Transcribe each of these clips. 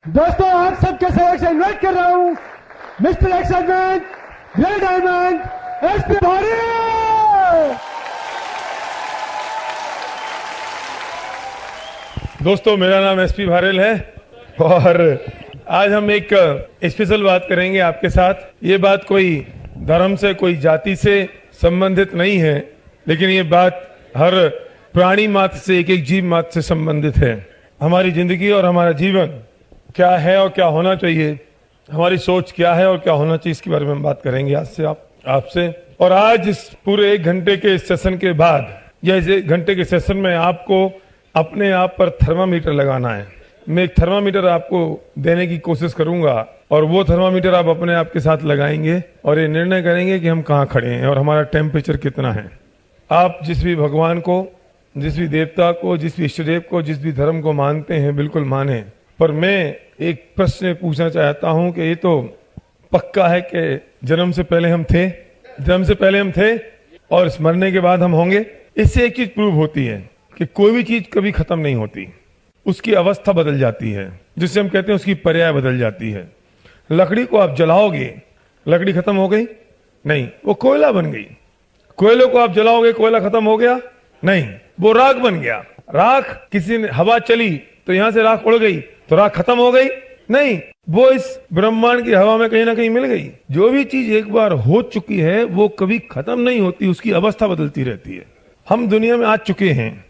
दोस्तों आप सबके सहयोग से इन्वाइट कर रहा हूं mister excitement great diamond SP Bharel. दोस्तों मेरा नाम एसपी भारेल है और आज हम एक स्पेशल बात करेंगे आपके साथ। ये बात कोई धर्म से कोई जाति से संबंधित नहीं है, लेकिन ये बात हर प्राणी मात्र से एक एक जीव मात्र से संबंधित है। हमारी जिंदगी और हमारा जीवन क्या है और क्या होना चाहिए, हमारी सोच क्या है और क्या होना चाहिए, इसके बारे में हम बात करेंगे आज से आपसे। और आज इस पूरे 1 घंटे के सेशन के बाद या इस 1 घंटे के सेशन में आपको अपने आप पर थर्मामीटर लगाना है। मैं एक थर्मामीटर आपको देने की कोशिश करूंगा और वो थर्मामीटर आप अपने आप के साथ लगाएंगे और ये निर्णय करेंगे कि हम कहाँ खड़े हैं और हमारा टेम्परेचर कितना है। आप जिस भी भगवान को, जिस भी देवता को, जिस भी इष्टदेव को, जिस भी धर्म को मानते हैं, बिल्कुल माने, पर मैं एक प्रश्न पूछना चाहता हूं कि ये तो पक्का है कि जन्म से पहले हम थे और मरने के बाद हम होंगे। इससे एक चीज प्रूव होती है कि कोई भी चीज कभी खत्म नहीं होती, उसकी अवस्था बदल जाती है, जिससे हम कहते हैं उसकी पर्याय बदल जाती है। लकड़ी को आप जलाओगे, लकड़ी खत्म हो गई? नहीं, वो कोयला बन गई। कोयले को आप जलाओगे, कोयला खत्म हो गया? नहीं, वो राख बन गया। राख किसी ने, हवा चली तो यहां से राख उड़ गई तो राख खत्म हो गई? नहीं, वो इस ब्रह्मांड की हवा में कहीं ना कहीं मिल गई। जो भी चीज एक बार हो चुकी है वो कभी खत्म नहीं होती, उसकी अवस्था बदलती रहती है। हम दुनिया में आ चुके हैं,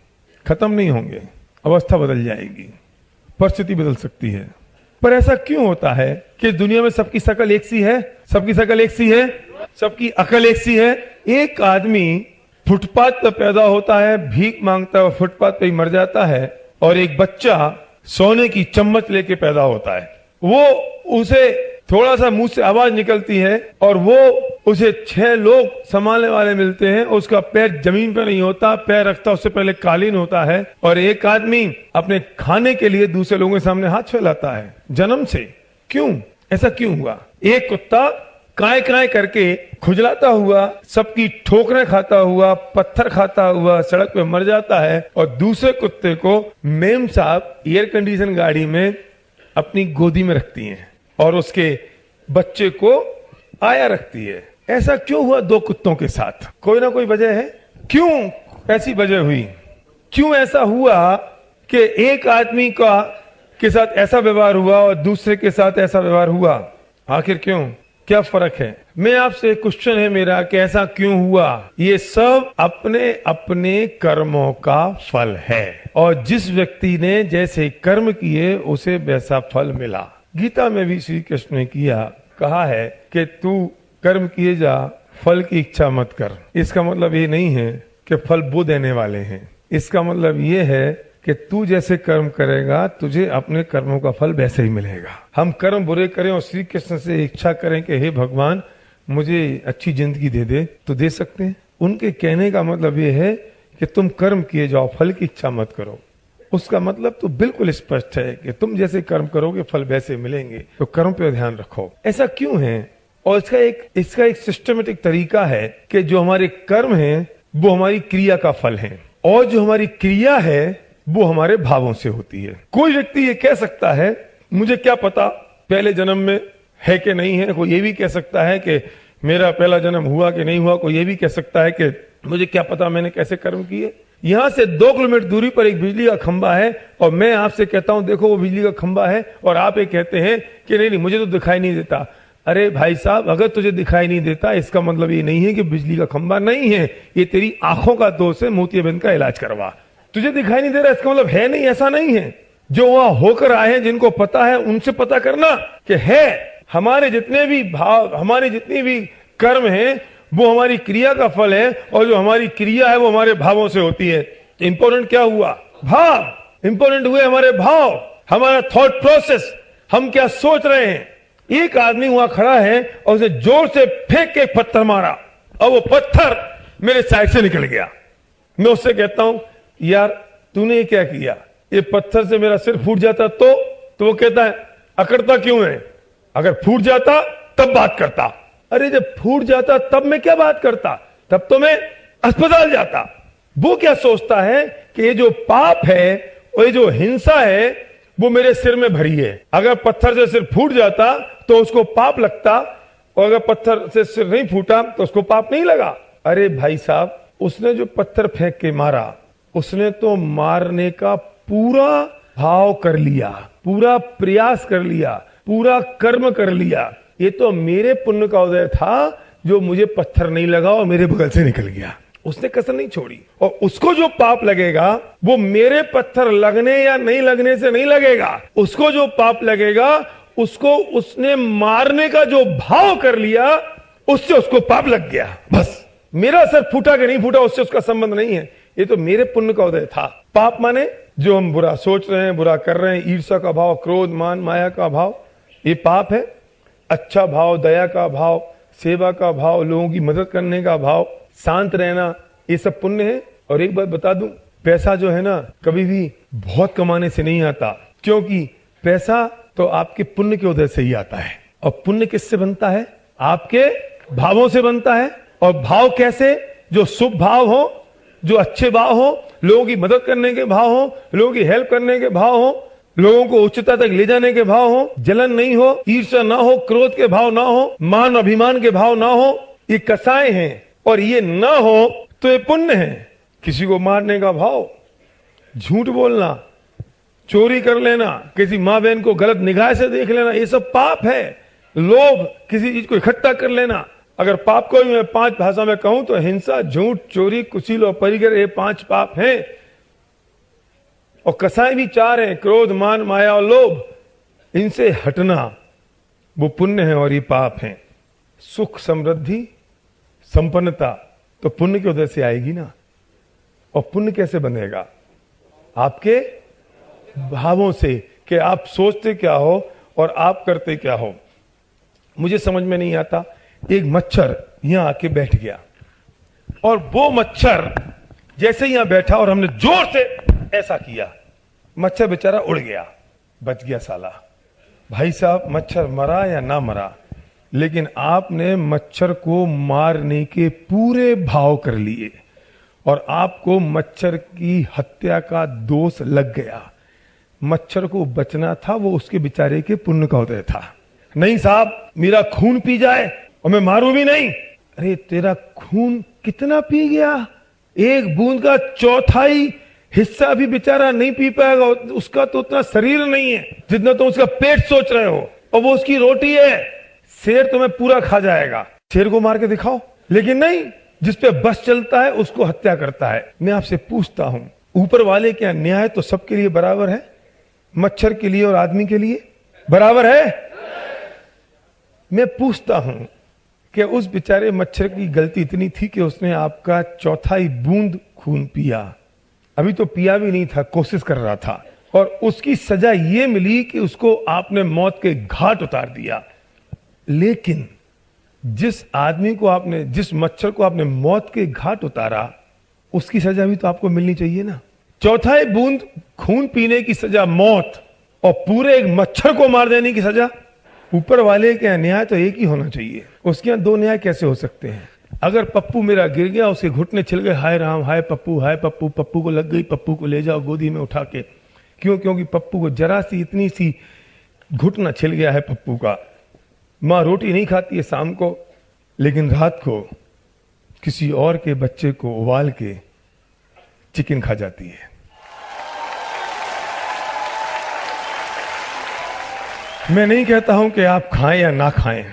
खत्म नहीं होंगे, अवस्था बदल जाएगी, परिस्थिति बदल सकती है। पर ऐसा क्यों होता है कि दुनिया में सबकी शकल एक सी है? सबकी शकल एक सी है, सबकी अकल एक सी है। एक आदमी फुटपाथ पर पैदा होता है, भीख मांगता है, फुटपाथ पे ही मर जाता है, और एक बच्चा सोने की चम्मच लेके पैदा होता है। वो उसे थोड़ा सा मुंह से आवाज निकलती है और वो उसे 6 लोग संभालने वाले मिलते हैं। उसका पैर जमीन पे नहीं होता, पैर रखता उससे पहले कालीन होता है, और एक आदमी अपने खाने के लिए दूसरे लोगों के सामने हाथ फैलाता है जन्म से। क्यों? ऐसा क्यों हुआ? एक कुत्ता काय काय करके खुजलाता हुआ, सबकी ठोकरें खाता हुआ, पत्थर खाता हुआ सड़क पे मर जाता है, और दूसरे कुत्ते को मेम साहब एयर कंडीशन गाड़ी में अपनी गोदी में रखती हैं और उसके बच्चे को आया रखती है। ऐसा क्यों हुआ 2 कुत्तों के साथ? कोई ना कोई वजह है। क्यों ऐसी वजह हुई? क्यों ऐसा हुआ कि एक आदमी के साथ ऐसा व्यवहार हुआ और दूसरे के साथ ऐसा व्यवहार हुआ? आखिर क्यों? क्या फर्क है? मैं आपसे क्वेश्चन है मेरा कि ऐसा क्यों हुआ? ये सब अपने अपने कर्मों का फल है, और जिस व्यक्ति ने जैसे कर्म किए उसे वैसा फल मिला। गीता में भी श्री कृष्ण ने कहा है कि तू कर्म किए जा, फल की इच्छा मत कर। इसका मतलब ये नहीं है कि फल वो देने वाले हैं। इसका मतलब ये है कि तू जैसे कर्म करेगा तुझे अपने कर्मों का फल वैसे ही मिलेगा। हम कर्म बुरे करें और श्री कृष्ण से इच्छा करें कि हे भगवान मुझे अच्छी जिंदगी दे दे, तो दे सकते हैं। उनके कहने का मतलब ये है कि तुम कर्म किए जाओ, फल की इच्छा मत करो। उसका मतलब तो बिल्कुल स्पष्ट है कि तुम जैसे कर्म करोगे फल वैसे मिलेंगे, तो कर्म पे ध्यान रखो। ऐसा क्यों है? और इसका एक सिस्टमेटिक तरीका है कि जो हमारे कर्म हैं वो हमारी क्रिया का फल है, और जो हमारी क्रिया है वो हमारे भावों से होती है। कोई व्यक्ति ये कह सकता है मुझे क्या पता पहले जन्म में है कि नहीं है। कोई ये भी कह सकता है कि मेरा पहला जन्म हुआ कि नहीं हुआ। कोई ये भी कह सकता है कि मुझे क्या पता मैंने कैसे कर्म किए। यहां से 2 किलोमीटर दूरी पर एक बिजली का खंबा है, और मैं आपसे कहता हूं देखो वो बिजली का खंबा है, और आप ये कहते हैं कि नहीं मुझे तो दिखाई नहीं देता। अरे भाई साहब, अगर तुझे दिखाई नहीं देता इसका मतलब ये नहीं है कि बिजली का खंबा नहीं है। ये तेरी आंखों का दोष है, मोतियाबिंद का इलाज करवा। तुझे दिखाई नहीं दे रहा इसका मतलब है नहीं, ऐसा नहीं है। जो वहां होकर आए हैं, जिनको पता है, उनसे पता करना कि है। हमारे जितने भी भाव, हमारे जितनी भी कर्म हैं वो हमारी क्रिया का फल है, और जो हमारी क्रिया है वो हमारे भावों से होती है। इंपॉर्टेंट क्या हुआ? भाव। इंपॉर्टेंट हुए हमारे भाव, हमारा थॉट प्रोसेस, हम क्या सोच रहे हैं। एक आदमी वहां खड़ा है और उसे जोर से फेंक के एक पत्थर मारा और वो पत्थर मेरे साइड से निकल गया। मैं उससे कहता हूं यार तूने ये क्या किया? ये पत्थर से मेरा सिर फूट जाता तो वो कहता है अकड़ता क्यों है? अगर फूट जाता तब बात करता। अरे जब फूट जाता तब मैं क्या बात करता? तब तो मैं अस्पताल जाता। वो क्या सोचता है कि ये जो पाप है और ये जो हिंसा है वो मेरे सिर में भरी है। अगर पत्थर से सिर फूट जाता तो उसको पाप लगता, और अगर पत्थर से सिर नहीं फूटा तो उसको पाप नहीं लगा। अरे भाई साहब, उसने जो पत्थर फेंक के मारा, उसने तो मारने का पूरा भाव कर लिया, पूरा प्रयास कर लिया, पूरा कर्म कर लिया। ये तो मेरे पुण्य का उदय था जो मुझे पत्थर नहीं लगा और मेरे बगल से निकल गया। उसने कसर नहीं छोड़ी। और उसको जो पाप लगेगा वो मेरे पत्थर लगने या नहीं लगने से नहीं लगेगा। उसको जो पाप लगेगा उसको उसने मारने का जो भाव कर लिया, उससे उसको पाप लग गया। बस मेरा सर फूटा कि नहीं फूटा उससे उसका संबंध नहीं है। ये तो मेरे पुण्य का उदय था। पाप माने जो हम बुरा सोच रहे हैं, बुरा कर रहे हैं, ईर्ष्या का भाव, क्रोध, मान, माया का भाव, ये पाप है। अच्छा भाव, दया का भाव, सेवा का भाव, लोगों की मदद करने का भाव, शांत रहना, ये सब पुण्य है। और एक बात बता दूं, पैसा जो है ना कभी भी बहुत कमाने से नहीं आता, क्योंकि पैसा तो आपके पुण्य के उदय से ही आता है। और पुण्य किससे बनता है? आपके भावों से बनता है। और भाव कैसे? जो शुभ भाव हो, जो अच्छे भाव हो, लोगों की मदद करने के भाव हो, लोगों की हेल्प करने के भाव हो, लोगों को उच्चता तक ले जाने के भाव हो, जलन नहीं हो, ईर्ष्या ना हो, क्रोध के भाव ना हो, मान अभिमान के भाव ना हो, ये कसाय हैं। और ये ना हो तो ये पुण्य है। किसी को मारने का भाव, झूठ बोलना, चोरी कर लेना, किसी माँ बहन को गलत निगाह से देख लेना, ये सब पाप है। लोभ, किसी चीज को इकट्ठा कर लेना। अगर पाप को मैं 5 भाषा में कहूं तो हिंसा, झूठ, चोरी, कुशील और परिग्रह, ये 5 पाप हैं। और कसाय भी 4 हैं, क्रोध, मान, माया और लोभ। इनसे हटना वो पुण्य है और ये पाप है। सुख, समृद्धि, संपन्नता तो पुण्य के उदय से आएगी ना। और पुण्य कैसे बनेगा? आपके भावों से, कि आप सोचते क्या हो और आप करते क्या हो। मुझे समझ में नहीं आता, एक मच्छर यहां आके बैठ गया और वो मच्छर जैसे यहां बैठा और हमने जोर से ऐसा किया, मच्छर बेचारा उड़ गया, बच गया साला। भाई साहब, मच्छर मरा या ना मरा, लेकिन आपने मच्छर को मारने के पूरे भाव कर लिए और आपको मच्छर की हत्या का दोष लग गया। मच्छर को बचना था, वो उसके बेचारे के पुण्य का उदय था। नहीं साहब, मेरा खून पी जाए और मैं मारूं भी नहीं। अरे तेरा खून कितना पी गया? 1 बूंद का 1/4 हिस्सा भी बेचारा नहीं पी पाएगा। उसका तो उतना शरीर नहीं है जितना तो उसका पेट सोच रहे हो, और वो उसकी रोटी है। शेर तुम्हें पूरा खा जाएगा। शेर को मार के दिखाओ, लेकिन नहीं, जिस पे बस चलता है उसको हत्या करता है। मैं आपसे पूछता हूं, ऊपर वाले क्या न्याय तो सबके लिए बराबर है? मच्छर के लिए और आदमी के लिए बराबर है? मैं पूछता हूं कि उस बेचारे मच्छर की गलती इतनी थी कि उसने आपका 1/4 बूंद खून पिया। अभी तो पिया भी नहीं था, कोशिश कर रहा था, और उसकी सजा यह मिली कि उसको आपने मौत के घाट उतार दिया। लेकिन जिस आदमी को आपने, जिस मच्छर को आपने मौत के घाट उतारा, उसकी सजा भी तो आपको मिलनी चाहिए ना। 1/4 बूंद खून पीने की सजा मौत, और पूरे एक मच्छर को मार देने की सजा। ऊपर वाले के न्याय तो एक ही होना चाहिए। उसके यहाँ 2 न्याय कैसे हो सकते हैं? अगर पप्पू मेरा गिर गया, उसके घुटने छिल गए, हाय राम, हाय पप्पू, हाय पप्पू, पप्पू को लग गई, पप्पू को ले जाओ गोदी में उठा के। क्यों? क्योंकि पप्पू को जरा सी, इतनी सी घुटना छिल गया है पप्पू का। माँ रोटी नहीं खाती है शाम को, लेकिन रात को किसी और के बच्चे को उबाल के चिकन खा जाती है। मैं नहीं कहता हूं कि आप खाएं या ना खाएं।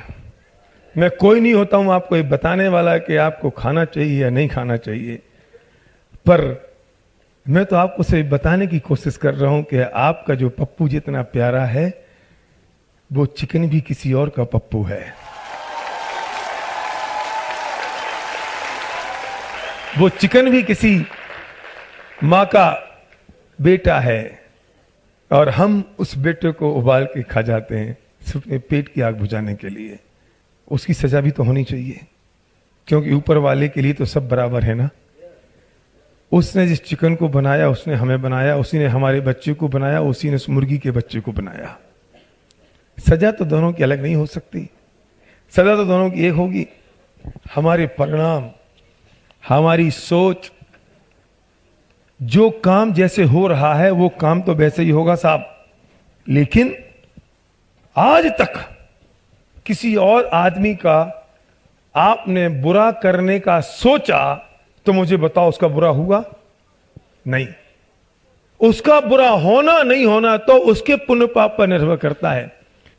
मैं कोई नहीं होता हूं आपको ये बताने वाला कि आपको खाना चाहिए या नहीं खाना चाहिए, पर मैं तो आपको सिर्फ बताने की कोशिश कर रहा हूं कि आपका जो पप्पू जितना प्यारा है, वो चिकन भी किसी और का पप्पू है। वो चिकन भी किसी मां का बेटा है, और हम उस बेटे को उबाल के खा जाते हैं सिर्फ अपने पेट की आग बुझाने के लिए। उसकी सजा भी तो होनी चाहिए, क्योंकि ऊपर वाले के लिए तो सब बराबर है ना। उसने जिस चिकन को बनाया, उसने हमें बनाया, उसी ने हमारे बच्चे को बनाया, उसी ने उस मुर्गी के बच्चे को बनाया। सजा तो दोनों की अलग नहीं हो सकती, सजा तो दोनों की एक होगी। हमारे परिणाम, हमारी सोच, जो काम जैसे हो रहा है वो काम तो वैसे ही होगा साहब। लेकिन आज तक किसी और आदमी का आपने बुरा करने का सोचा तो मुझे बताओ उसका बुरा हुआ? नहीं। उसका बुरा होना नहीं होना तो उसके पुण्य पाप पर निर्भर करता है,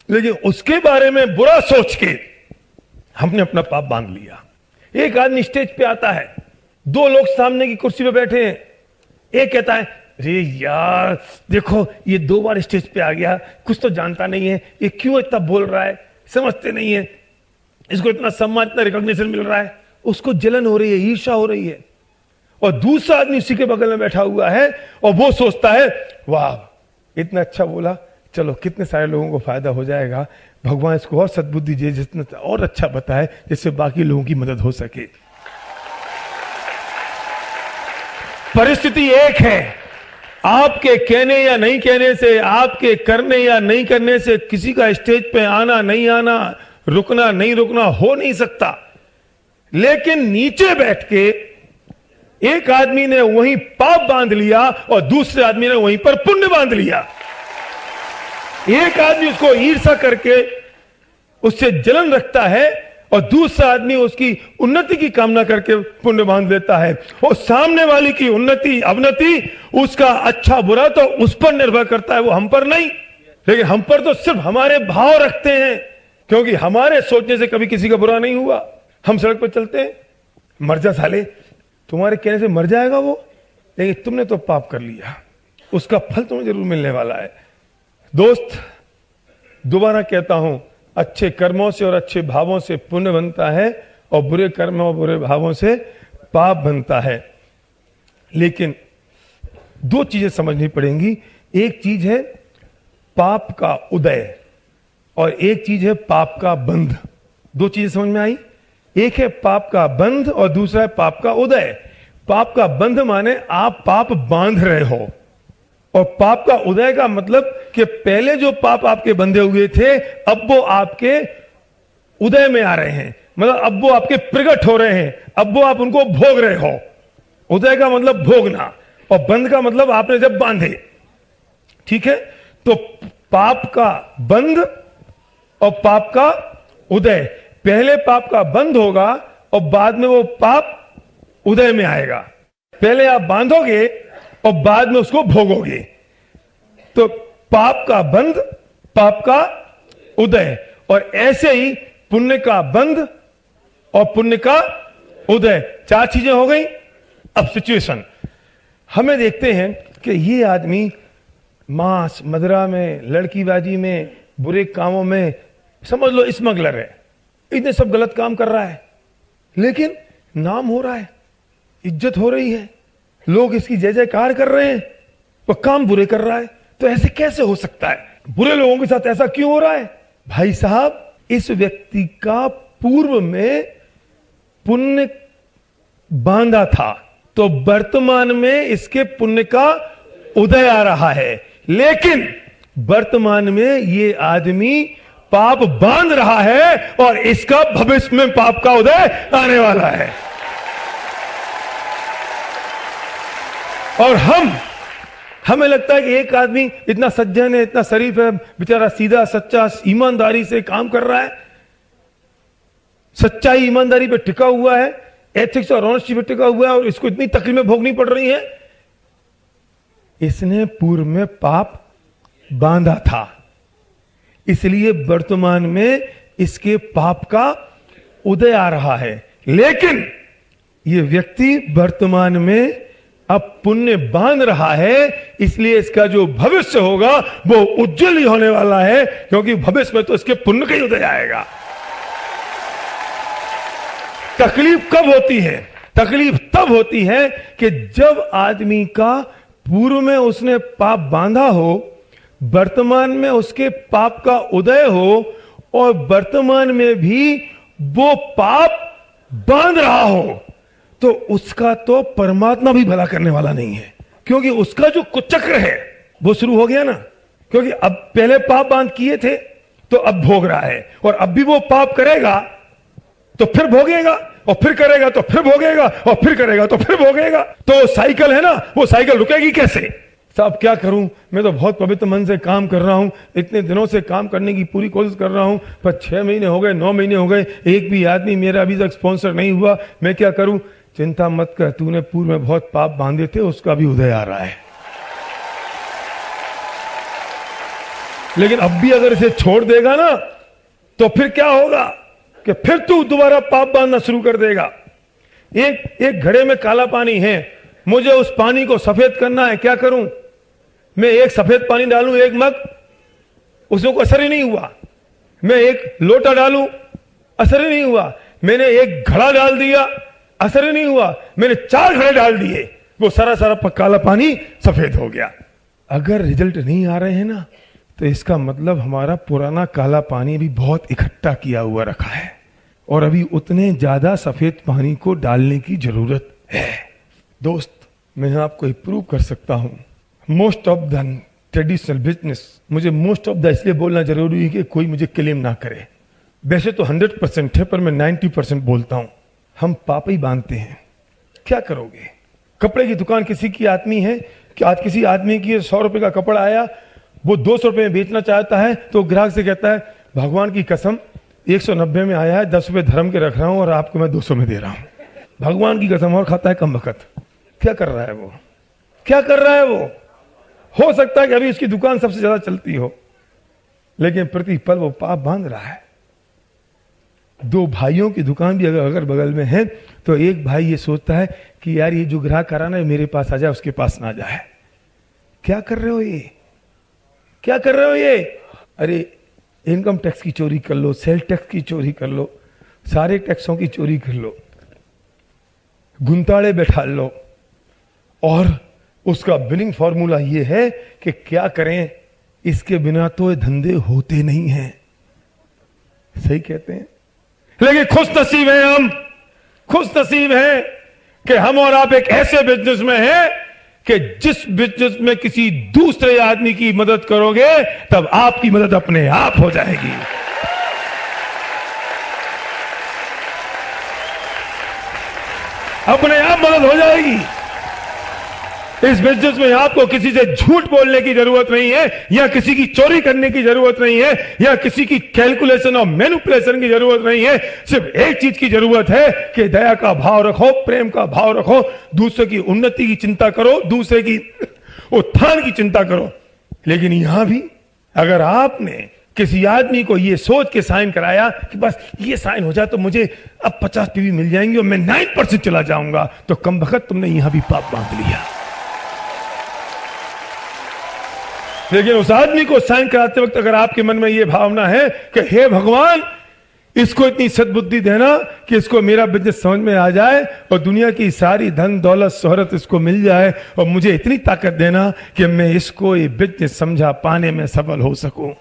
लेकिन उसके बारे में बुरा सोच के हमने अपना पाप बांध लिया। एक आदमी स्टेज पे आता है, दो लोग सामने की कुर्सी पे बैठे हैं, एक कहता है अरे यार देखो ये 2 बार स्टेज पे आ गया, कुछ तो जानता नहीं है, ये क्यों इतना बोल रहा है, समझते नहीं है, इसको इतना सम्मान इतना रिकॉग्निशन मिल रहा है। उसको जलन हो रही है, ईर्ष्या हो रही है। और दूसरा आदमी उसी के बगल में बैठा हुआ है और वो सोचता है वाह इतना अच्छा बोला, चलो कितने सारे लोगों को फायदा हो जाएगा, भगवान इसको और सद्बुद्धि दे, जितना और अच्छा बताए जिससे बाकी लोगों की मदद हो सके। परिस्थिति एक है, आपके कहने या नहीं कहने से, आपके करने या नहीं करने से किसी का स्टेज पे आना नहीं आना, रुकना नहीं रुकना हो नहीं सकता। लेकिन नीचे बैठ के एक आदमी ने वहीं पाप बांध लिया और दूसरे आदमी ने वहीं पर पुण्य बांध लिया। एक आदमी उसको ईर्ष्या करके उससे जलन रखता है और दूसरा आदमी उसकी उन्नति की कामना करके पुण्य बांध लेता है। और सामने वाली की उन्नति अवनति, उसका अच्छा बुरा तो उस पर निर्भर करता है, वो हम पर नहीं। लेकिन हम पर तो सिर्फ हमारे भाव रखते हैं, क्योंकि हमारे सोचने से कभी किसी का बुरा नहीं हुआ। हम सड़क पर चलते हैं, मर जा साले, तुम्हारे कहने से मर जाएगा वो, लेकिन तुमने तो पाप कर लिया, उसका फल तुम्हें जरूर मिलने वाला है। दोस्त, दोबारा कहता हूं, अच्छे कर्मों से और अच्छे भावों से पुण्य बनता है और बुरे कर्मों और बुरे भावों से पाप बनता है। लेकिन 2 चीजें समझनी पड़ेंगी। एक चीज है पाप का उदय और एक चीज है पाप का बंध। 2 चीजें समझ में आई? एक है पाप का बंध और दूसरा है पाप का उदय। पाप का बंध माने आप पाप बांध रहे हो, और पाप का उदय का मतलब कि पहले जो पाप आपके बंधे हुए थे अब वो आपके उदय में आ रहे हैं, मतलब अब वो आपके प्रकट हो रहे हैं, अब वो आप उनको भोग रहे हो। उदय का मतलब भोगना और बंध का मतलब आपने जब बांधे। ठीक है, तो पाप का बंध और पाप का उदय, पहले पाप का बंध होगा और बाद में वो पाप उदय में आएगा। पहले आप बांधोगे और बाद में उसको भोगोगे। तो पाप का बंध, पाप का उदय, और ऐसे ही पुण्य का बंध और पुण्य का उदय, 4 चीजें हो गई। अब सिचुएशन हमें देखते हैं कि ये आदमी मांस मदिरा में, लड़कीबाजी में, बुरे कामों में, समझ लो स्मगलर है, इतने सब गलत काम कर रहा है, लेकिन नाम हो रहा है, इज्जत हो रही है, लोग इसकी जय जयकार कर रहे हैं, वो काम बुरे कर रहा है। तो ऐसे कैसे हो सकता है? बुरे लोगों के साथ ऐसा क्यों हो रहा है? भाई साहब, इस व्यक्ति का पूर्व में पुण्य बांधा था, तो वर्तमान में इसके पुण्य का उदय आ रहा है। लेकिन वर्तमान में ये आदमी पाप बांध रहा है और इसका भविष्य में पाप का उदय आने वाला है। और हमें लगता है कि एक आदमी इतना सज्जन है, इतना शरीफ है, बेचारा सीधा सच्चा ईमानदारी से काम कर रहा है, सच्चाई ईमानदारी पे टिका हुआ है, एथिक्स और ऑनेस्टी पे टिका हुआ है, और इसको इतनी तकलीफें भोगनी पड़ रही है। इसने पूर्व में पाप बांधा था, इसलिए वर्तमान में इसके पाप का उदय आ रहा है। लेकिन यह व्यक्ति वर्तमान में अब पुण्य बांध रहा है, इसलिए इसका जो भविष्य होगा वो उज्जवल ही होने वाला है, क्योंकि भविष्य में तो इसके पुण्य का ही उदय आएगा। तकलीफ कब होती है? तकलीफ तब होती है कि जब आदमी का पूर्व में उसने पाप बांधा हो, वर्तमान में उसके पाप का उदय हो, और वर्तमान में भी वो पाप बांध रहा हो, तो उसका तो परमात्मा भी भला करने वाला नहीं है, क्योंकि उसका जो कुचक्र है वो शुरू हो गया ना। क्योंकि अब पहले पाप बांध किए थे तो अब भोग रहा है, और अब भी वो पाप करेगा तो फिर भोगेगा, और फिर करेगा तो फिर भोगेगा, और फिर करेगा तो फिर भोगेगा। तो साइकिल है ना, वो साइकिल रुकेगी कैसे? साहब क्या करूं, मैं तो बहुत पवित्र मन से काम कर रहा हूं, इतने दिनों से काम करने की पूरी कोशिश कर रहा हूं, पर 6 महीने हो गए, 9 महीने हो गए, एक भी आदमी मेरा अभी तक स्पॉन्सर नहीं हुआ, मैं क्या करूं? चिंता मत कर, तूने पूर्व में बहुत पाप बांधे थे, उसका भी उदय आ रहा है। लेकिन अब भी अगर इसे छोड़ देगा ना, तो फिर क्या होगा कि फिर तू दोबारा पाप बांधना शुरू कर देगा। एक घड़े में काला पानी है, मुझे उस पानी को सफेद करना है, क्या करूं? मैं एक सफेद पानी डालूं, एक मग, उसमें कोई असर ही नहीं हुआ। मैं एक लोटा डालूं, असर ही नहीं हुआ। मैंने एक घड़ा डाल दिया, असर ही नहीं हुआ। मैंने 4 घड़े डाल दिए, वो सारा काला पानी सफेद हो गया। अगर रिजल्ट नहीं आ रहे हैं ना, तो इसका मतलब हमारा पुराना काला पानी भी बहुत इकट्ठा किया हुआ रखा है और अभी उतने ज्यादा सफेद पानी को डालने की जरूरत है। दोस्त, मैं आपको प्रूव कर सकता हूं। Most of the traditional business, मुझे मोस्ट ऑफ द इसलिए बोलना जरूरी है कि कोई मुझे क्लेम ना करे। वैसे तो 100% है, पर मैं 90% बोलता हूं। हम पाप ही बांधते हैं। क्या करोगे? कपड़े की दुकान किसी की आदमी है कि आज किसी आदमी की 100 रुपए का कपड़ा आया, वो 200 रुपए में बेचना चाहता है, तो ग्राहक से कहता है भगवान की कसम 190 में आया है, 10 रुपए धर्म के रख रहा हूं और आपको मैं 200 में दे रहा हूं। भगवान की कसम, और खाता है कम वक्त। क्या कर रहा है वो? क्या कर रहा है वो? हो सकता है कि अभी उसकी दुकान सबसे ज्यादा चलती हो, लेकिन प्रतिपल वो पाप बांध रहा है। 2 भाइयों की दुकान भी अगर बगल में है, तो एक भाई ये सोचता है कि यार ये जो ग्राहक आ रहा है मेरे पास आ जाए, उसके पास ना जाए। क्या कर रहे हो ये? क्या कर रहे हो ये? अरे इनकम टैक्स की चोरी कर लो, सेल टैक्स की चोरी कर लो, सारे टैक्सों की चोरी कर लो, गुंताड़े बैठा लो, और उसका बिलिंग फॉर्मूला ये है कि क्या करें, इसके बिना तो धंधे होते नहीं हैं। सही कहते हैं। लेकिन खुश नसीब है हम, खुश नसीब है कि हम और आप एक ऐसे बिजनेस में हैं कि जिस बिजनेस में किसी दूसरे आदमी की मदद करोगे, तब आपकी मदद अपने आप हो जाएगी। अपने आप मदद हो जाएगी। इस बिजनेस में आपको किसी से झूठ बोलने की जरूरत नहीं है, या किसी की चोरी करने की जरूरत नहीं है, या किसी की कैलकुलेशन और मैनिपुलेशन की जरूरत नहीं है। सिर्फ एक चीज की जरूरत है कि दया का भाव रखो, प्रेम का भाव रखो, दूसरे की उन्नति की चिंता करो, दूसरे की उत्थान की चिंता करो। लेकिन यहां भी अगर आपने किसी आदमी को ये सोच के साइन कराया कि बस ये साइन हो जाए तो मुझे अब 50 पीवी मिल जाएंगे और मैं 9% चला जाऊंगा, तो कम वक्त तुमने यहां भी पाप बांध लिया। लेकिन उस आदमी को साइन कराते वक्त अगर आपके मन में यह भावना है कि हे भगवान, इसको इतनी सद्बुद्धि देना कि इसको मेरा बिजनेस समझ में आ जाए और दुनिया की सारी धन दौलत शोहरत इसको मिल जाए, और मुझे इतनी ताकत देना कि मैं इसको ये बिजनेस समझा पाने में सफल हो सकूं।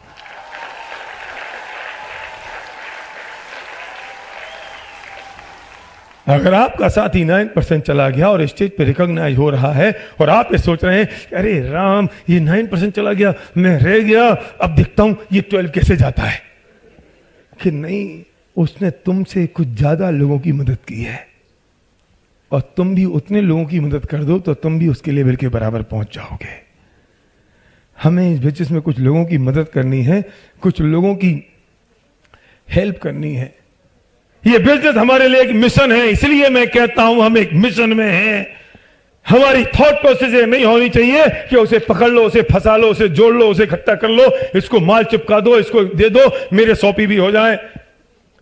अगर आपका साथी 9% चला गया और स्टेज पे रिकॉग्नाइज हो रहा है और आप ये सोच रहे हैं अरे राम, ये 9% चला गया, मैं रह गया, अब देखता हूं ये 12 कैसे जाता है, कि नहीं, उसने तुमसे कुछ ज्यादा लोगों की मदद की है, और तुम भी उतने लोगों की मदद कर दो तो तुम भी उसके लेवल के बराबर पहुंच जाओगे। हमें इस बिजनेस में कुछ लोगों की मदद करनी है, कुछ लोगों की हेल्प करनी है। ये बिजनेस हमारे लिए एक मिशन है, इसलिए मैं कहता हूं हम एक मिशन में हैं। हमारी थॉट प्रोसेस ये नहीं होनी चाहिए कि उसे पकड़ लो, उसे फंसा लो, उसे जोड़ लो, उसे इकट्ठा कर लो, इसको माल चिपका दो, इसको दे दो, मेरे 100 पीवी हो जाए,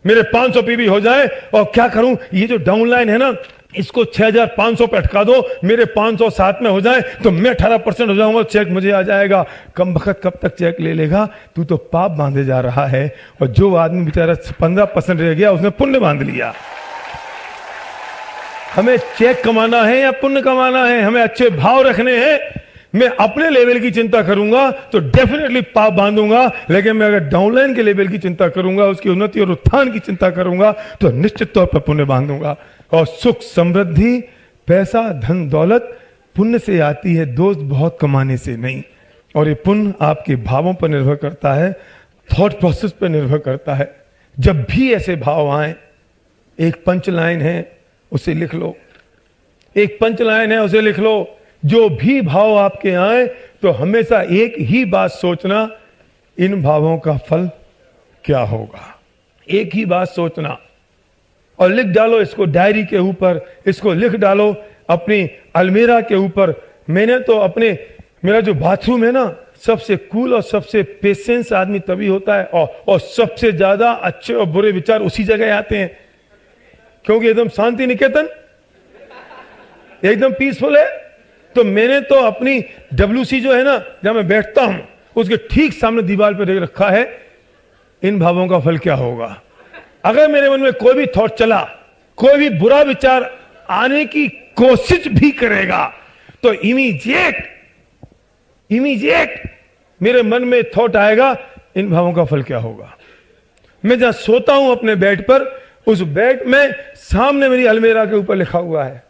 मेरे 500 पीवी हो जाए, और क्या करूं, ये जो डाउनलाइन है ना, इसको 6500 पे अटका दो, मेरे 507 में हो जाए तो मैं 18% हो जाऊंगा, चेक मुझे आ जाएगा। कम वक्त कब तक चेक ले लेगा? तू तो पाप बांधे जा रहा है, और जो आदमी बेचारा 15% रह गया उसने पुण्य बांध लिया। हमें चेक कमाना है या पुण्य कमाना है? हमें अच्छे भाव रखने हैं। मैं अपने लेवल की चिंता करूंगा तो डेफिनेटली पाप बांधूंगा, लेकिन मैं अगर डाउनलाइन के लेवल की चिंता करूंगा, उसकी उन्नति और उत्थान की चिंता करूंगा, तो निश्चित तौर पर पुण्य बांधूंगा। और सुख समृद्धि, पैसा, धन दौलत पुण्य से आती है दोस्त, बहुत कमाने से नहीं। और ये पुण्य आपके भावों पर निर्भर करता है, थॉट प्रोसेस पर निर्भर करता है। जब भी ऐसे भाव आए, एक पंच लाइन है उसे लिख लो, एक पंच लाइन है उसे लिख लो जो भी भाव आपके आए तो हमेशा एक ही बात सोचना, इन भावों का फल क्या होगा। एक ही बात सोचना और लिख डालो इसको डायरी के ऊपर, इसको लिख डालो अपनी अलमीरा के ऊपर। मैंने तो मेरा जो बाथरूम है ना, सबसे कूल और सबसे पेशेंस आदमी तभी होता है और सबसे ज्यादा अच्छे और बुरे विचार उसी जगह आते हैं, क्योंकि एकदम शांति निकेतन एकदम पीसफुल है। तो मैंने तो अपनी WC जो है ना, जहां मैं बैठता हूं, उसके ठीक सामने दीवार पर देख रखा है, इन भावों का फल क्या होगा। अगर मेरे मन में कोई भी थॉट चला, कोई भी बुरा विचार आने की कोशिश भी करेगा, तो इमीडिएट मेरे मन में थॉट आएगा, इन भावों का फल क्या होगा। मैं जहां सोता हूं अपने बेड पर, उस बेड में सामने मेरी अलमीरा के ऊपर लिखा हुआ है।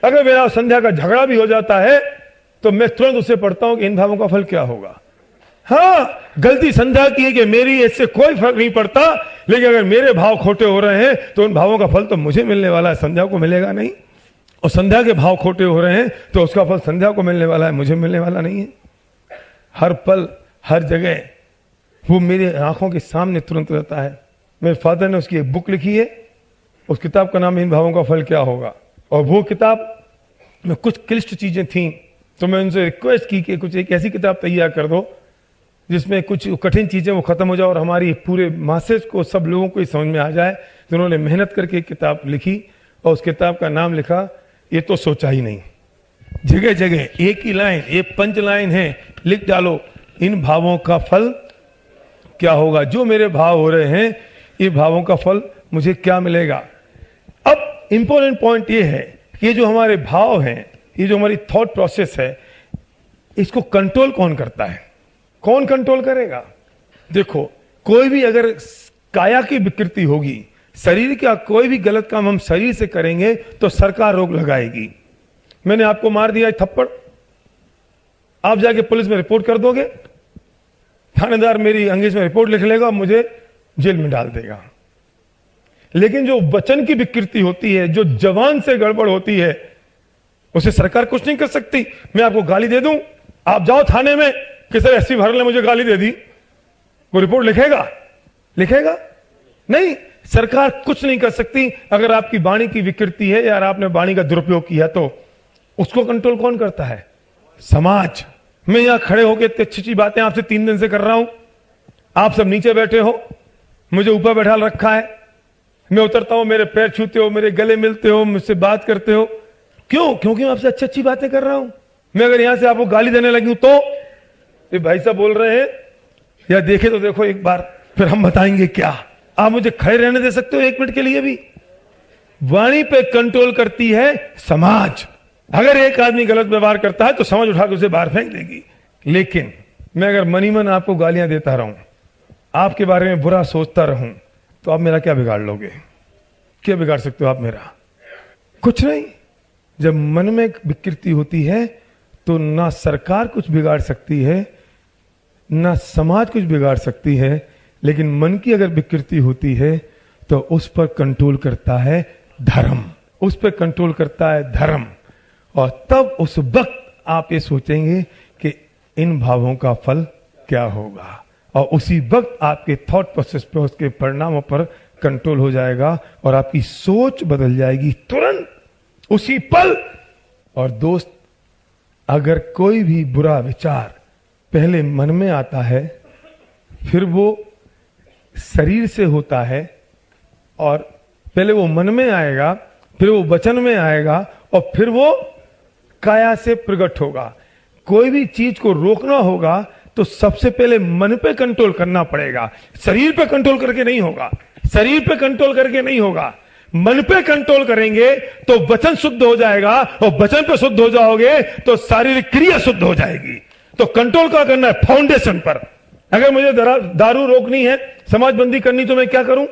अगर मेरा संध्या का झगड़ा भी हो जाता है तो मैं तुरंत उसे पढ़ता हूं कि इन भावों का फल क्या होगा। हाँ, गलती संध्या की है कि मेरी, इससे कोई फर्क नहीं पड़ता, लेकिन अगर मेरे भाव खोटे हो रहे हैं तो उन भावों का फल तो मुझे मिलने वाला है, संध्या को मिलेगा नहीं। और संध्या के भाव खोटे हो रहे हैं तो उसका फल संध्या को मिलने वाला है, मुझे मिलने वाला नहीं है। हर पल हर जगह वो मेरे आंखों के सामने तुरंत रहता है। मेरे फादर ने उसकी एक बुक लिखी है, उस किताब का नाम इन भावों का फल क्या होगा। और वो किताब में कुछ क्लिष्ट चीजें थी, तो मैं उनसे रिक्वेस्ट की कि कुछ एक ऐसी किताब तैयार कर दो जिसमें कुछ कठिन चीजें वो खत्म हो जाए और हमारी पूरे मासेज को, सब लोगों को समझ में आ जाए। तो उन्होंने मेहनत करके एक किताब लिखी और उस किताब का नाम लिखा, ये तो सोचा ही नहीं। जगह जगह एक ही लाइन, एक पंच लाइन है, लिख डालो, इन भावों का फल क्या होगा। जो मेरे भाव हो रहे हैं, ये भावों का फल मुझे क्या मिलेगा। अब इंपॉर्टेंट पॉइंट ये है, ये जो हमारे भाव हैं, ये जो हमारी थॉट प्रोसेस है, इसको कंट्रोल कौन करता है, कौन कंट्रोल करेगा। देखो, कोई भी अगर काया की विकृति होगी, शरीर का कोई भी गलत काम हम शरीर से करेंगे तो सरकार रोक लगाएगी। मैंने आपको मार दिया थप्पड़, आप जाके पुलिस में रिपोर्ट कर दोगे, थानेदार मेरी अंग्रेज में रिपोर्ट लिख लेगा, मुझे जेल में डाल देगा। लेकिन जो वचन की विकृति होती है, जो जवान से गड़बड़ होती है, उसे सरकार कुछ नहीं कर सकती। मैं आपको गाली दे दूं, आप जाओ थाने में कि सर एसपी भारल ने मुझे गाली दे दी, वो रिपोर्ट लिखेगा नहीं। सरकार कुछ नहीं कर सकती। अगर आपकी वाणी की विकृति है या आपने वाणी का दुरुपयोग किया तो उसको कंट्रोल कौन करता है, समाज। मैं यहां खड़े होकर इतनी अच्छी बातें आपसे 3 दिन से कर रहा हूं, आप सब नीचे बैठे हो, मुझे ऊपर बैठा रखा है। मैं उतरता हूं, मेरे पैर छूते हो, मेरे गले मिलते हो, मुझसे बात करते हो। क्यों? क्योंकि मैं आपसे अच्छी बातें कर रहा हूं। मैं अगर यहां से आपको गाली देने लगी हूं तो ये भाई साहब बोल रहे हैं, या देखे तो देखो एक बार, फिर हम बताएंगे क्या। आप मुझे खड़े रहने दे सकते हो 1 मिनट के लिए भी। वाणी पे कंट्रोल करती है समाज। अगर एक आदमी गलत व्यवहार करता है तो समाज उठा के उसे बाहर फेंक देगी। लेकिन मैं अगर मनी मन आपको गालियां देता रहूं, आपके बारे में बुरा सोचता रहूं, तो आप मेरा क्या बिगाड़ लोगे? क्या बिगाड़ सकते हो आप मेरा? कुछ नहीं। जब मन में विकृति होती है तो ना सरकार कुछ बिगाड़ सकती है, ना समाज कुछ बिगाड़ सकती है, लेकिन मन की अगर विकृति होती है तो उस पर कंट्रोल करता है धर्म, उस पर कंट्रोल करता है धर्म। और तब उस वक्त आप ये सोचेंगे कि इन भावों का फल क्या होगा, और उसी वक्त आपके थॉट प्रोसेस पे, उसके परिणामों पर कंट्रोल हो जाएगा और आपकी सोच बदल जाएगी तुरंत उसी पल। और दोस्त, अगर कोई भी बुरा विचार पहले मन में आता है, फिर वो शरीर से होता है, और पहले वो मन में आएगा, फिर वो वचन में आएगा, और फिर वो काया से प्रकट होगा। कोई भी चीज को रोकना होगा तो सबसे पहले मन पे कंट्रोल करना पड़ेगा, शरीर पे कंट्रोल करके नहीं होगा, शरीर पे कंट्रोल करके नहीं होगा। मन पे कंट्रोल करेंगे तो वचन शुद्ध हो जाएगा, और वचन पे शुद्ध हो जाओगे तो शारीरिक क्रिया शुद्ध हो जाएगी। तो कंट्रोल क्या करना है? फाउंडेशन पर। अगर मुझे दारू रोकनी है, समाजबंदी करनी, तो मैं क्या करूं?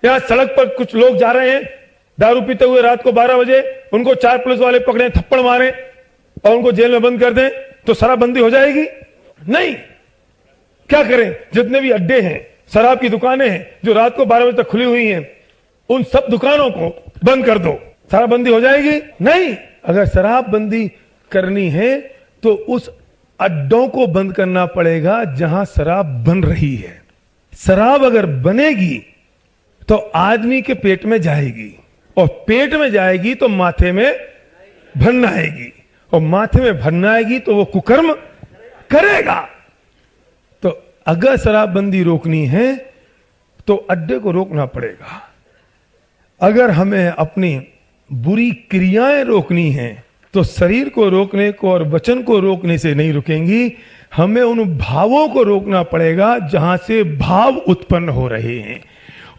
यहां सड़क पर कुछ लोग जा रहे हैं दारू पीते हुए रात को 12 बजे, उनको 4 पुलिस वाले पकड़े, थप्पड़ मारे और उनको जेल में बंद कर दें, तो शराबबंदी हो जाएगी? नहीं। क्या करें? जितने भी अड्डे हैं, शराब की दुकानें हैं जो रात को 12 बजे तक खुली हुई हैं, उन सब दुकानों को बंद कर दो, शराबबंदी हो जाएगी? नहीं। अगर शराबबंदी करनी है तो उस अड्डों को बंद करना पड़ेगा जहां शराब बन रही है। शराब अगर बनेगी तो आदमी के पेट में जाएगी, और पेट में जाएगी तो माथे में भन आएगी, और माथे में भन आएगी तो वो कुकर्म करेगा। तो अगर शराबबंदी रोकनी है तो अड्डे को रोकना पड़ेगा। अगर हमें अपनी बुरी क्रियाएं रोकनी हैं तो शरीर को रोकने को और वचन को रोकने से नहीं रुकेंगी, हमें उन भावों को रोकना पड़ेगा जहां से भाव उत्पन्न हो रहे हैं।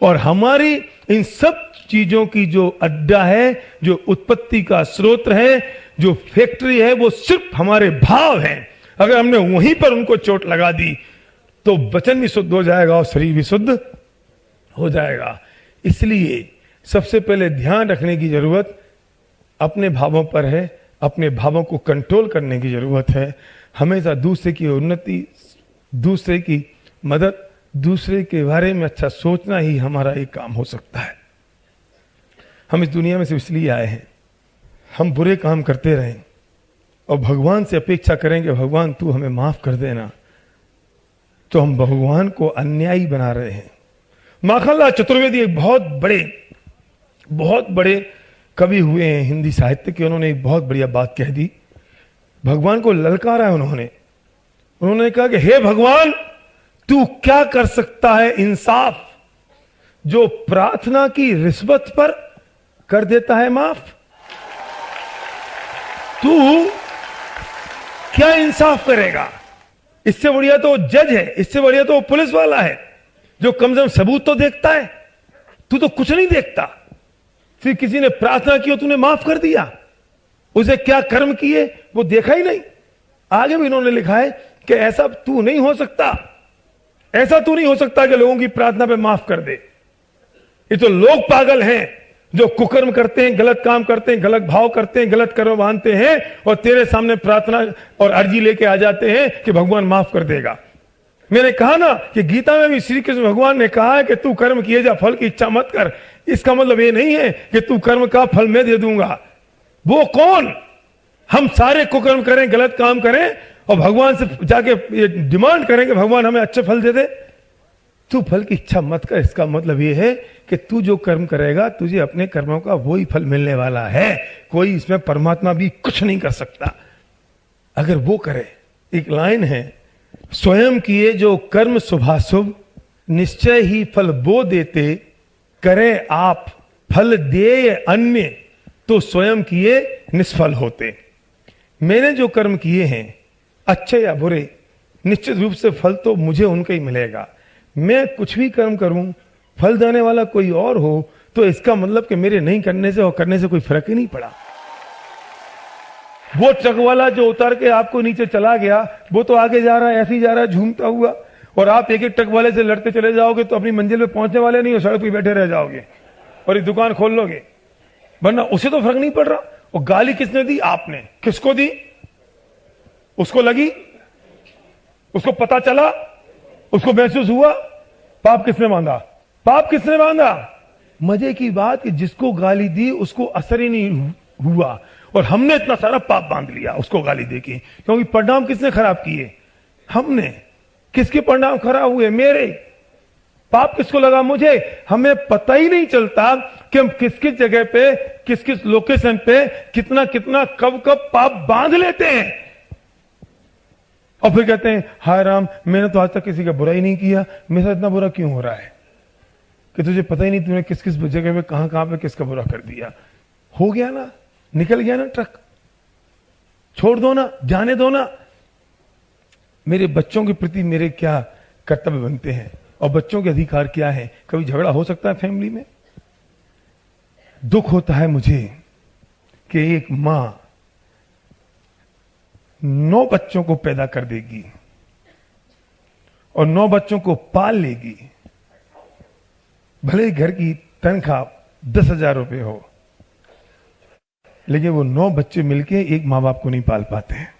और हमारी इन सब चीजों की जो अड्डा है, जो उत्पत्ति का स्रोत है, जो फैक्ट्री है, वो सिर्फ हमारे भाव हैं। अगर हमने वहीं पर उनको चोट लगा दी तो वचन भी शुद्ध हो जाएगा और शरीर भी शुद्ध हो जाएगा। इसलिए सबसे पहले ध्यान रखने की जरूरत अपने भावों पर है, अपने भावों को कंट्रोल करने की जरूरत है। हमेशा दूसरे की उन्नति, दूसरे की मदद, दूसरे के बारे में अच्छा सोचना ही हमारा एक काम हो सकता है। हम इस दुनिया में सिर्फ इसलिए आए हैं, हम बुरे काम करते रहें और भगवान से अपेक्षा करेंगे भगवान तू हमें माफ कर देना, तो हम भगवान को अन्यायी बना रहे हैं। माखनलाल चतुर्वेदी एक बहुत बड़े कवि हुए हैं हिंदी साहित्य के। उन्होंने एक बहुत बढ़िया बात कह दी, भगवान को ललकारा है उन्होंने कहा कि हे भगवान तू क्या कर सकता है इंसाफ, जो प्रार्थना की रिश्वत पर कर देता है माफ। तू क्या इंसाफ करेगा? इससे बढ़िया तो जज है, इससे बढ़िया तो पुलिस वाला है जो कम से कम सबूत तो देखता है। तू तो कुछ नहीं देखता। फिर किसी ने प्रार्थना की और तूने माफ कर दिया, उसे क्या कर्म किए वो देखा ही नहीं। आगे भी इन्होंने लिखा है कि ऐसा तू नहीं हो सकता, ऐसा तू नहीं हो सकता कि लोगों की प्रार्थना पे माफ कर दे। ये तो लोग पागल हैं जो कुकर्म करते हैं, गलत काम करते हैं, गलत भाव करते हैं, गलत कर्म बांधते हैं और तेरे सामने प्रार्थना और अर्जी लेके आ जाते हैं कि भगवान माफ कर देगा। मैंने कहा ना कि गीता में भी श्री कृष्ण भगवान ने कहा है कि तू कर्म किए जा, फल की इच्छा मत कर। इसका मतलब ये नहीं है कि तू कर्म का फल मैं दे दूंगा। वो कौन? हम सारे कुकर्म करें, गलत काम करें और भगवान से जाके ये डिमांड करें कि भगवान हमें अच्छे फल दे दे। तू फल की इच्छा मत कर। इसका मतलब ये है कि तू जो कर्म करेगा तुझे अपने कर्मों का वही फल मिलने वाला है। कोई इसमें परमात्मा भी कुछ नहीं कर सकता अगर वो करे। एक लाइन है, स्वयं किए जो कर्म शुभाशुभ निश्चय ही फल वो देते, करें आप फल दे अन्य तो स्वयं किए निष्फल होते। मैंने जो कर्म किए हैं अच्छे या बुरे, निश्चित रूप से फल तो मुझे उनका ही मिलेगा। मैं कुछ भी कर्म करूं, फल देने वाला कोई और हो तो इसका मतलब कि मेरे नहीं करने से और करने से कोई फर्क ही नहीं पड़ा। वो ट्रक वाला जो उतर के आपको नीचे चला गया वो तो आगे जा रहा है, ऐसे ही जा रहा है झूमता हुआ, और आप एक एक ट्रक वाले से लड़ते चले जाओगे तो अपनी मंजिल पे पहुंचने वाले नहीं हो, सड़क पे बैठे रह जाओगे और एक दुकान खोल लोगे, वरना उसे तो फर्क नहीं पड़ रहा। और गाली किसने दी? आपने। किसको दी? उसको लगी, उसको पता चला, उसको महसूस हुआ। पाप किसने बांधा? पाप किसने बांधा? मजे की बात कि जिसको गाली दी उसको असर ही नहीं हुआ और हमने इतना सारा पाप बांध लिया उसको गाली देके। क्योंकि परिणाम किसने खराब किए? हमने। किसके परिणाम खराब हुए? मेरे। पाप किसको लगा? मुझे। हमें पता ही नहीं चलता कि हम किस किस जगह पे, किस किस लोकेशन पे कितना कितना कब कब पाप बांध लेते हैं और फिर कहते हैं हाय राम, मैंने तो आज तक किसी का बुरा ही नहीं किया, मेरे साथ इतना बुरा क्यों हो रहा है कि तुझे पता ही नहीं तूने किस किस जगह पे कहां पे किसका बुरा कर दिया। हो गया ना, निकल गया ना ट्रक, छोड़ दो ना, जाने दो ना। मेरे बच्चों के प्रति मेरे क्या कर्तव्य बनते हैं और बच्चों के अधिकार क्या है? कभी झगड़ा हो सकता है फैमिली में। दुख होता है मुझे कि एक मां 9 बच्चों को पैदा कर देगी और 9 बच्चों को पाल लेगी, भले घर की तनख्वाह 10,000 रुपए हो, लेकिन वो 9 बच्चे मिलके एक मां बाप को नहीं पाल पाते हैं।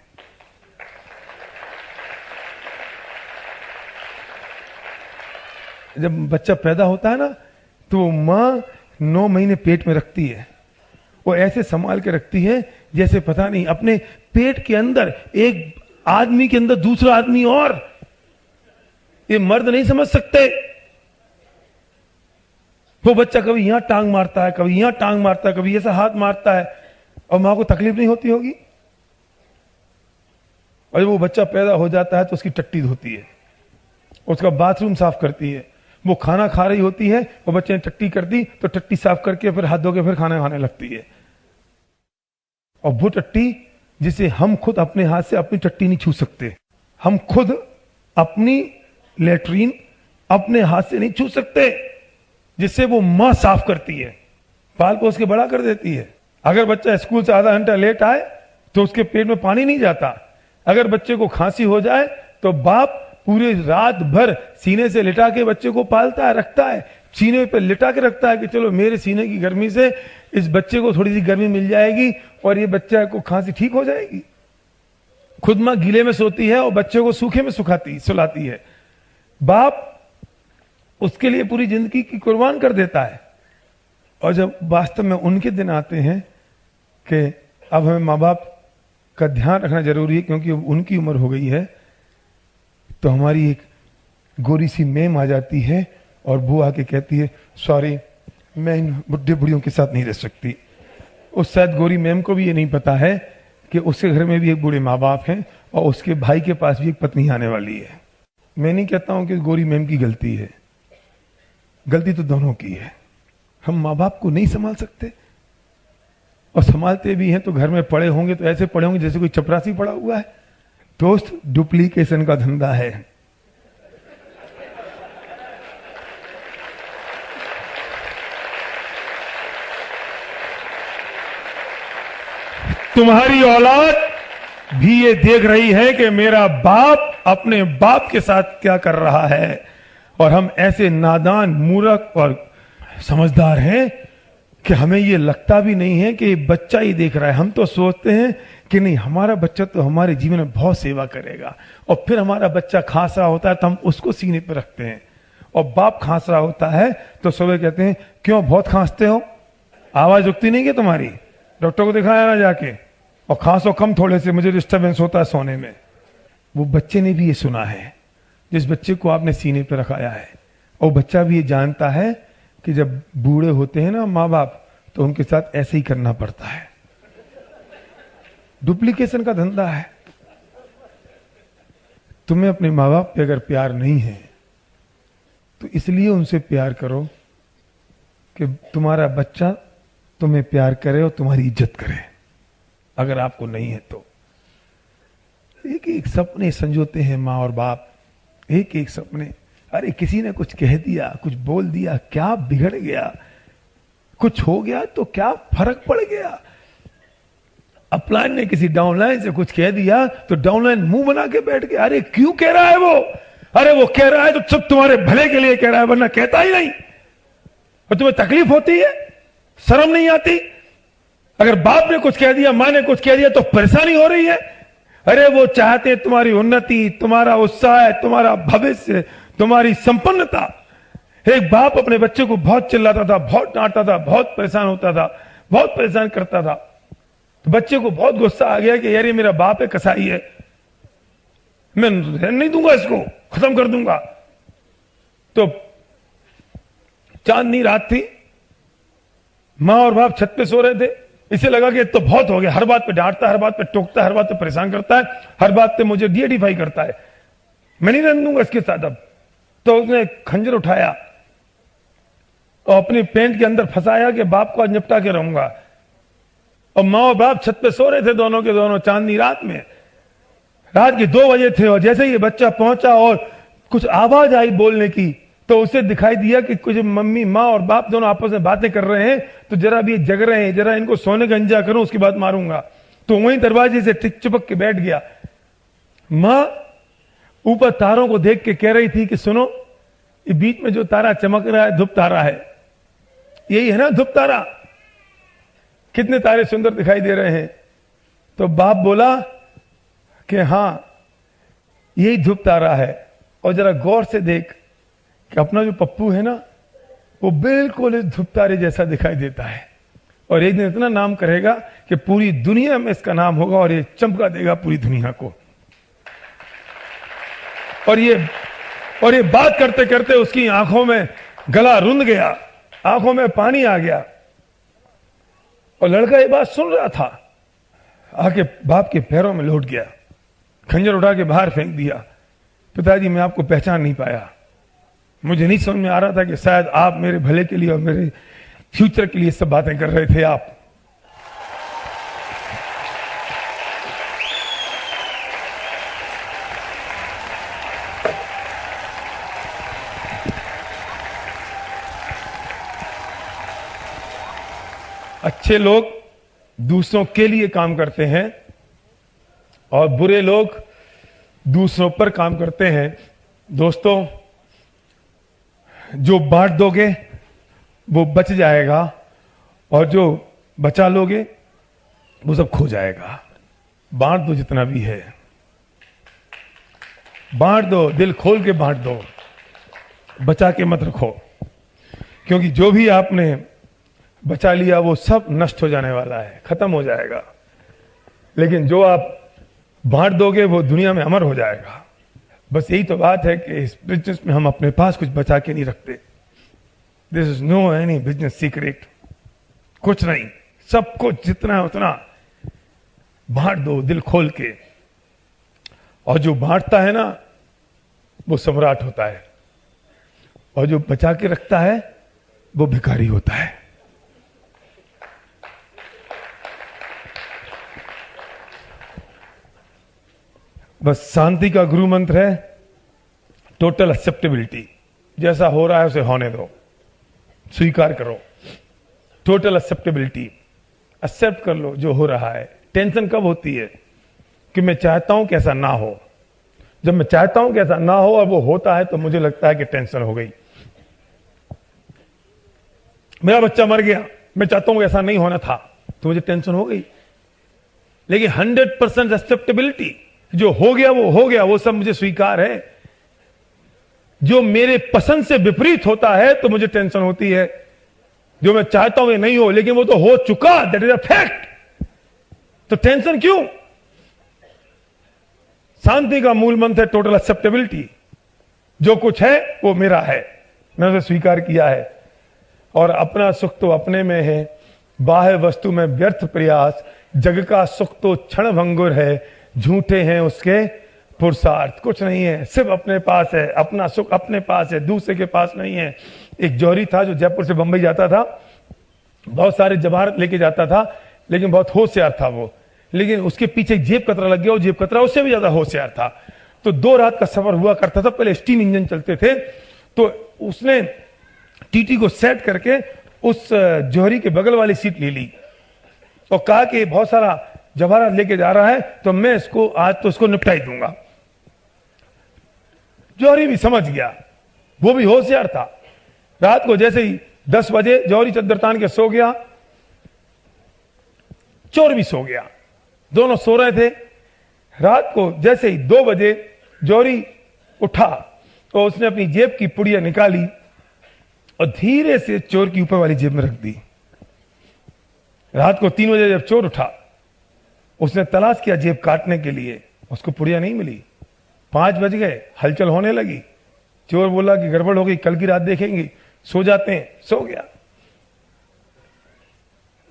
जब बच्चा पैदा होता है ना तो मां 9 महीने पेट में रखती है, वो ऐसे संभाल के रखती है जैसे पता नहीं अपने पेट के अंदर एक आदमी के अंदर दूसरा आदमी और ये मर्द नहीं समझ सकते। वो बच्चा कभी यहां टांग मारता है, कभी यहां टांग मारता है, कभी ऐसा हाथ मारता है, और मां को तकलीफ नहीं होती होगी। और जब वो बच्चा पैदा हो जाता है तो उसकी टट्टी धोती है, उसका बाथरूम साफ करती है। वो खाना खा रही होती है, वो बच्चे ने टट्टी कर दी तो टट्टी साफ करके फिर हाथ धो के फिर खाना खाने लगती है। और वो टट्टी जिसे हम खुद अपने हाथ से अपनी टट्टी नहीं छू सकते, हम खुद अपनी लेटरीन अपने हाथ से नहीं छू सकते, जिससे वो मां साफ करती है, पाल पोस के बड़ा कर देती है। अगर बच्चा स्कूल से आधा घंटा लेट आए तो उसके पेट में पानी नहीं जाता। अगर बच्चे को खांसी हो जाए तो बाप पूरी रात भर सीने से लिटा के बच्चे को पालता है, रखता है, सीने पे लिटा के रखता है कि चलो मेरे सीने की गर्मी से इस बच्चे को थोड़ी सी गर्मी मिल जाएगी और ये बच्चा को खांसी ठीक हो जाएगी। खुद मां गीले में सोती है और बच्चे को सूखे में सुलाती है। बाप उसके लिए पूरी जिंदगी की कुर्बान कर देता है। और जब वास्तव में उनके दिन आते हैं कि अब हमें माँ बाप का ध्यान रखना जरूरी है क्योंकि उनकी उम्र हो गई है, तो हमारी एक गोरी सी मैम आ जाती है और वो आके कहती है सॉरी मैं इन बुढ़े बुढ़ियों के साथ नहीं रह सकती। उस शायद गोरी मैम को भी ये नहीं पता है कि उसके घर में भी एक बूढ़े माँ बाप हैं और उसके भाई के पास भी एक पत्नी आने वाली है। मैं नहीं कहता हूं कि गोरी मैम की गलती है, गलती तो दोनों की है। हम माँ बाप को नहीं संभाल सकते, और संभालते भी हैं तो घर में पड़े होंगे तो ऐसे पड़े होंगे जैसे कोई चपरासी पड़ा हुआ है। दोस्त, डुप्लीकेशन का धंधा है। तुम्हारी औलाद भी ये देख रही है कि मेरा बाप अपने बाप के साथ क्या कर रहा है, और हम ऐसे नादान, मूर्ख और समझदार हैं कि हमें ये लगता भी नहीं है कि बच्चा ही देख रहा है। हम तो सोचते हैं कि नहीं, हमारा बच्चा तो हमारे जीवन में बहुत सेवा करेगा, और फिर हमारा बच्चा खांस रहा होता है तो हम उसको सीने पर रखते हैं, और बाप खांस रहा होता है तो सुबह कहते हैं क्यों बहुत खांसते हो, आवाज रुकती नहीं कि तुम्हारी, डॉक्टर को दिखाया ना जाके, और खांसो कम थोड़े से, मुझे डिस्टर्बेंस होता है सोने में। वो बच्चे ने भी ये सुना है जिस बच्चे को आपने सीने पर रखाया है, और बच्चा भी ये जानता है कि जब बूढ़े होते हैं ना माँ बाप तो उनके साथ ऐसे ही करना पड़ता है। डुप्लीकेशन का धंधा है। तुम्हें अपने माँ बाप पे अगर प्यार नहीं है तो इसलिए उनसे प्यार करो कि तुम्हारा बच्चा तुम्हें प्यार करे और तुम्हारी इज्जत करे। अगर आपको नहीं है तो एक एक सपने संजोते हैं माँ और बाप, एक एक सपने। अरे किसी ने कुछ कह दिया, कुछ बोल दिया, क्या बिगड़ गया, कुछ हो गया तो क्या फर्क पड़ गया। अपलाइन ने किसी डाउनलाइन से कुछ कह दिया तो डाउनलाइन मुंह बना के बैठ गया। अरे क्यों कह रहा है वो, अरे वो कह रहा है तो सब तुम्हारे भले के लिए कह रहा है, वरना कहता ही नहीं। और तुम्हें तकलीफ होती है, शर्म नहीं आती। अगर बाप ने कुछ कह दिया, मां ने कुछ कह दिया तो परेशानी हो रही है। अरे वो चाहते तुम्हारी उन्नति, तुम्हारा उत्साह, तुम्हारा भविष्य, तुम्हारी संपन्नता। एक बाप अपने बच्चे को बहुत चिल्लाता था, बहुत डांटता था, बहुत परेशान होता था, बहुत परेशान करता था, तो बच्चे को बहुत गुस्सा आ गया कि यार ये मेरा बाप है, कसाई है, मैं रहने नहीं दूंगा, इसको खत्म कर दूंगा। तो चांदनी रात थी, मां और बाप छत पे सो रहे थे। इसे लगा कि तो बहुत हो गया, हर बात पे डांटता है, हर बात पे टोकता है, हर बात पे परेशान करता है, हर बात पे मुझे डिफाई करता है, मैं नहीं रहने दूंगा इसके साथ अब। तो उसने खंजर उठाया और अपनी पैंट के अंदर फंसाया कि बाप को आज निपटा के रहूंगा। और माँ और बाप छत पे सो रहे थे, दोनों के दोनों, चांदनी रात में। रात के 2 बजे थे, और जैसे ही बच्चा पहुंचा और कुछ आवाज आई बोलने की, तो उसे दिखाई दिया कि कुछ मम्मी, माँ और बाप दोनों आपस में बातें कर रहे हैं। तो जरा भी जग रहे हैं, जरा इनको सोने का इंतजार करूं, उसके बाद मारूंगा। तो वहीं दरवाजे से टिक चिपक के बैठ गया। माँ ऊपर तारों को देख के कह रही थी कि सुनो, ये बीच में जो तारा चमक रहा है ध्रुव तारा है, यही है ना ध्रुव तारा, कितने तारे सुंदर दिखाई दे रहे हैं। तो बाप बोला कि हां यही ध्रुव तारा है, और जरा गौर से देख कि अपना जो पप्पू है ना, वो बिल्कुल इस ध्रुव तारे जैसा दिखाई देता है। और एक दिन इतना नाम करेगा कि पूरी दुनिया में इसका नाम होगा और ये चमका देगा पूरी दुनिया को। और ये बात करते करते उसकी आंखों में गला रुंध गया, आंखों में पानी आ गया। और लड़का ये बात सुन रहा था, आके बाप के पैरों में लौट गया, खंजर उठा के बाहर फेंक दिया। पिताजी, मैं आपको पहचान नहीं पाया, मुझे नहीं समझ में आ रहा था कि शायद आप मेरे भले के लिए और मेरे फ्यूचर के लिए सब बातें कर रहे थे आप। अच्छे लोग दूसरों के लिए काम करते हैं और बुरे लोग दूसरों पर काम करते हैं। दोस्तों, जो बांट दोगे वो बच जाएगा और जो बचा लोगे वो सब खो जाएगा। बांट दो जितना भी है, बांट दो, दिल खोल के बांट दो, बचा के मत रखो, क्योंकि जो भी आपने बचा लिया वो सब नष्ट हो जाने वाला है, खत्म हो जाएगा। लेकिन जो आप बांट दोगे वो दुनिया में अमर हो जाएगा। बस यही तो बात है कि इस बिजनेस में हम अपने पास कुछ बचा के नहीं रखते। This is no any business secret, कुछ नहीं, सब कुछ जितना है उतना बांट दो दिल खोल के। और जो बांटता है ना वो सम्राट होता है, और जो बचा के रखता है वो भिखारी होता है। बस शांति का गुरु मंत्र है टोटल एक्सेप्टेबिलिटी। जैसा हो रहा है उसे होने दो, स्वीकार करो। टोटल एक्सेप्टेबिलिटी, एक्सेप्ट कर लो जो हो रहा है। टेंशन कब होती है कि मैं चाहता हूं कि ऐसा ना हो। जब मैं चाहता हूं कि ऐसा ना हो और वो होता है तो मुझे लगता है कि टेंशन हो गई। मेरा बच्चा मर गया, मैं चाहता हूं कि ऐसा नहीं होना था तो मुझे टेंशन हो गई। लेकिन 100% एक्सेप्टेबिलिटी, जो हो गया वो हो गया, वो सब मुझे स्वीकार है। जो मेरे पसंद से विपरीत होता है तो मुझे टेंशन होती है। जो मैं चाहता हूं ये नहीं हो, लेकिन वो तो हो चुका, दैट इज अ फैक्ट, तो टेंशन क्यों। शांति का मूल मंत्र है टोटल एक्सेप्टेबिलिटी। जो कुछ है वो मेरा है, मैंने उसे स्वीकार किया है। और अपना सुख तो अपने में है, बाह्य वस्तु में व्यर्थ प्रयास। जग का सुख तो क्षण भंगुर है, झूठे हैं उसके पुरुषार्थ। कुछ नहीं है, सिर्फ अपने पास है। अपना सुख अपने पास है, दूसरे के पास नहीं है। एक जौहरी था जो जयपुर से बंबई जाता था, बहुत सारे जवाहरात लेके जाता था, लेकिन बहुत होशियार था वो। लेकिन उसके पीछे एक जेब कतरा लग गया, वो जेब कतरा उससे भी ज्यादा होशियार था। तो 2 रात का सफर हुआ करता था, पहले स्टीम इंजन चलते थे। तो उसने टीटी को सेट करके उस जौहरी के बगल वाली सीट ले ली और कहा कि बहुत सारा जवाहरात लेके जा रहा है तो मैं इसको आज तो इसको निपटाई दूंगा। जौहरी भी समझ गया, वो भी होशियार था। रात को जैसे ही 10 बजे जौहरी चद्दर तान के सो गया, चोर भी सो गया, दोनों सो रहे थे। रात को जैसे ही 2 बजे जौहरी उठा तो उसने अपनी जेब की पुड़िया निकाली और धीरे से चोर की ऊपर वाली जेब में रख दी। रात को 3 बजे जब चोर उठा, उसने तलाश किया जेब काटने के लिए, उसको पुड़िया नहीं मिली। 5 बज गए, हलचल होने लगी। चोर बोला कि गड़बड़ हो गई, कल की रात देखेंगे, सो जाते हैं। सो गया।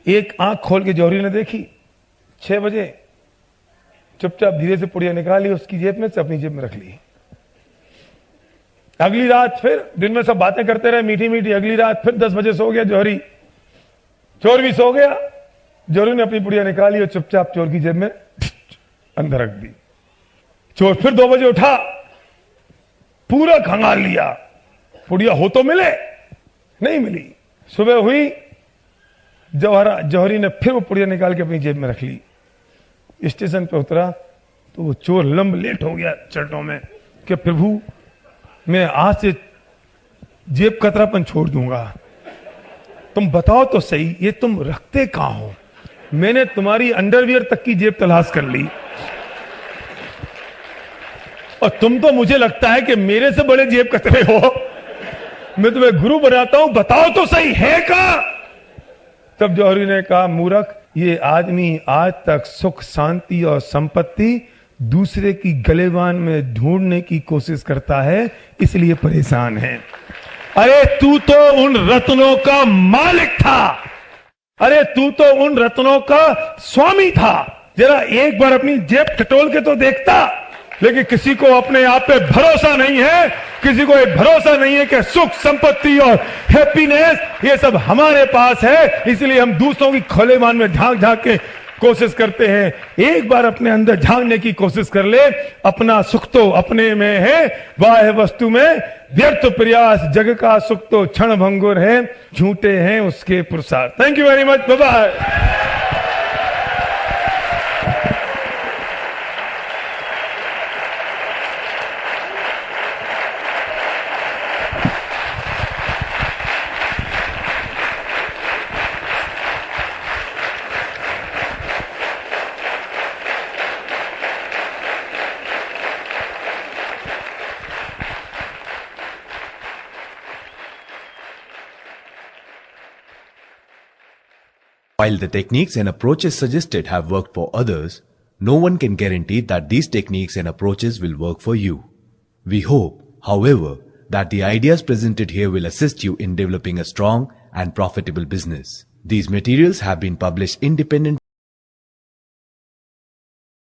एक आंख खोल के जौहरी ने देखी, 6 बजे। चुपचाप धीरे से पुड़िया निकाली, उसकी जेब में से अपनी जेब में रख ली। अगली रात फिर दिन में सब बातें करते रहे मीठी मीठी। अगली रात फिर 10 बजे सो गया जौहरी, चोर भी सो गया। जौहरी ने अपनी पुड़िया निकाली और चुपचाप चोर की जेब में अंदर रख दी। चोर फिर 2 बजे उठा, पूरा खंगाल लिया, पुड़िया हो तो मिले, नहीं मिली। सुबह हुई, जौहरी ने फिर वो पुड़िया निकाल के अपनी जेब में रख ली। स्टेशन पे उतरा तो वो चोर लंब लेट हो गया चटों में कि प्रभु मैं आज से जेब कतरापन छोड़ दूंगा, तुम बताओ तो सही ये तुम रखते कहां हो। मैंने तुम्हारी अंडरवियर तक की जेब तलाश कर ली और तुम तो मुझे लगता है कि मेरे से बड़े जेब कतरे हो। मैं तुम्हें गुरु बनाता हूं, बताओ तो सही है कहां। तब जौहरी ने कहा, मूर्ख, ये आदमी आज तक सुख, शांति और संपत्ति दूसरे की गलेबान में ढूंढने की कोशिश करता है, इसलिए परेशान है। अरे तू तो उन रत्नों का मालिक था, अरे तू तो उन रत्नों का स्वामी था। जरा एक बार अपनी जेब टटोल के तो देखता। लेकिन किसी को अपने आप पे भरोसा नहीं है, किसी को एक भरोसा नहीं है कि सुख, संपत्ति और हैप्पीनेस ये सब हमारे पास है, इसलिए हम दूसरों की खोलेबान में झांक झांक के कोशिश करते हैं। एक बार अपने अंदर झांकने की कोशिश कर ले, अपना सुख तो अपने में है, बाह्य वस्तु में व्यर्थ प्रयास, जग का सुख तो क्षण भंगुर है, झूठे हैं उसके पुरुषार्थ। Thank you very much, bye bye. While the techniques and approaches suggested have worked for others, no one can guarantee that these techniques and approaches will work for you. We hope, however, that the ideas presented here will assist you in developing a strong and profitable business. These materials have been published independently